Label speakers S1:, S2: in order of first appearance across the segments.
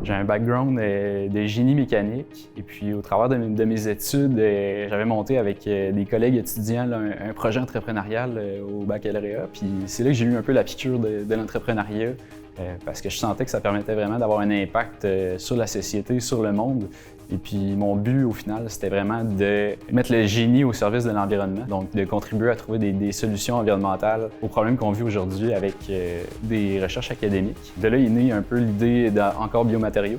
S1: J'ai un background de génie mécanique et puis au travers de mes études, j'avais monté avec des collègues étudiants là, un projet entrepreneurial au baccalauréat. Puis c'est là que j'ai eu un peu la piqûre de l'entrepreneuriat parce que je sentais que ça permettait vraiment d'avoir un impact sur la société, sur le monde. Et puis mon but au final, c'était vraiment de mettre le génie au service de l'environnement, donc de contribuer à trouver des solutions environnementales aux problèmes qu'on vit aujourd'hui avec des recherches académiques. De là est née un peu l'idée d'Encore Biomatériaux.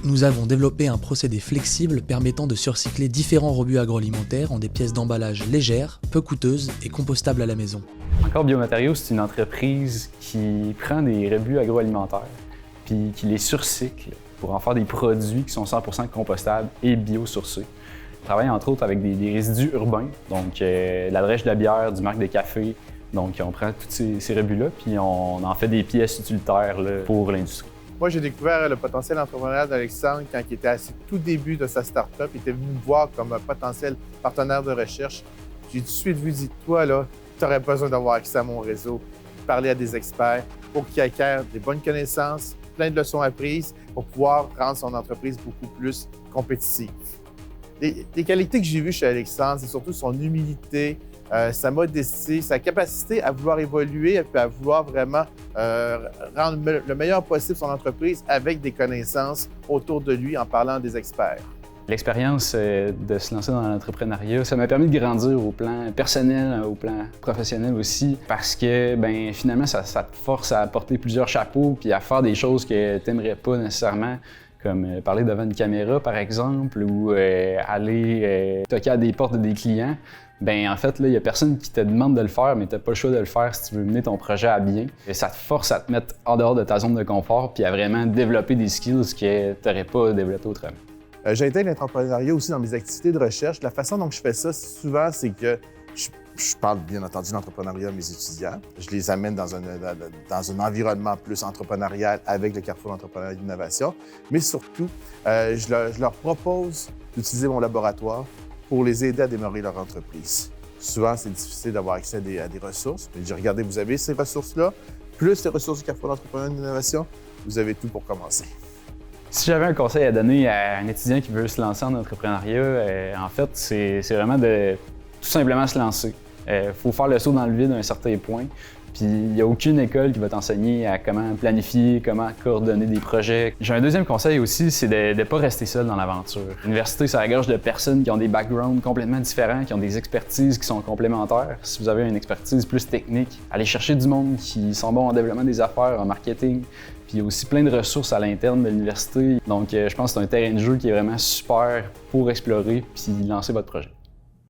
S2: Nous avons développé un procédé flexible permettant de surcycler différents rebuts agroalimentaires en des pièces d'emballage légères, peu coûteuses et compostables à la maison.
S1: Encore Biomatériaux, c'est une entreprise qui prend des rebuts agroalimentaires puis qui les surcycle pour en faire des produits qui sont 100% compostables et biosourcés. On travaille entre autres avec des résidus urbains, donc la drèche de bière, du marc de café. Donc on prend tous ces rebuts-là puis on en fait des pièces utilitaires là, pour l'industrie.
S3: Moi, j'ai découvert le potentiel entrepreneurial d'Alexandre quand il était à tout début de sa start-up. Il était venu me voir comme un potentiel partenaire de recherche. J'ai tout de suite vu dire, toi, là, tu aurais besoin d'avoir accès à mon réseau, parler à des experts pour qu'ils acquièrent des bonnes connaissances, plein de leçons apprises pour pouvoir rendre son entreprise beaucoup plus compétitive. Les qualités que j'ai vues chez Alexandre, c'est surtout son humilité, sa modestie, sa capacité à vouloir évoluer et à vouloir vraiment rendre le meilleur possible son entreprise avec des connaissances autour de lui en parlant des experts.
S1: L'expérience de se lancer dans l'entrepreneuriat, ça m'a permis de grandir au plan personnel, au plan professionnel aussi, parce que finalement, ça te force à porter plusieurs chapeaux puis à faire des choses que tu n'aimerais pas nécessairement, comme parler devant une caméra, par exemple, ou aller toquer à des portes des clients. En fait, il n'y a personne qui te demande de le faire, mais tu n'as pas le choix de le faire si tu veux mener ton projet à bien. Et ça te force à te mettre en dehors de ta zone de confort puis à vraiment développer des skills que tu n'aurais pas développés autrement.
S3: J'intègre l'entrepreneuriat aussi dans mes activités de recherche. La façon dont je fais ça, souvent, c'est que je parle bien entendu d'entrepreneuriat à mes étudiants. Je les amène dans un environnement plus entrepreneurial avec le Carrefour d'entrepreneuriat et d'innovation. Mais surtout, je leur propose d'utiliser mon laboratoire pour les aider à démarrer leur entreprise. Souvent, c'est difficile d'avoir accès à des ressources. Mais je dis, regardez, vous avez ces ressources-là, plus les ressources du Carrefour d'entrepreneuriat et d'innovation, vous avez tout pour commencer.
S1: Si j'avais un conseil à donner à un étudiant qui veut se lancer en entrepreneuriat, en fait, c'est vraiment de tout simplement se lancer. Il faut faire le saut dans le vide à un certain point. Puis il n'y a aucune école qui va t'enseigner à comment planifier, comment coordonner des projets. J'ai un deuxième conseil aussi, c'est de ne pas rester seul dans l'aventure. L'université, ça regorge de personnes qui ont des backgrounds complètement différents, qui ont des expertises qui sont complémentaires. Si vous avez une expertise plus technique, allez chercher du monde qui sont bons en développement des affaires, en marketing. Puis il y a aussi plein de ressources à l'interne de l'université. Donc je pense que c'est un terrain de jeu qui est vraiment super pour explorer puis lancer votre projet.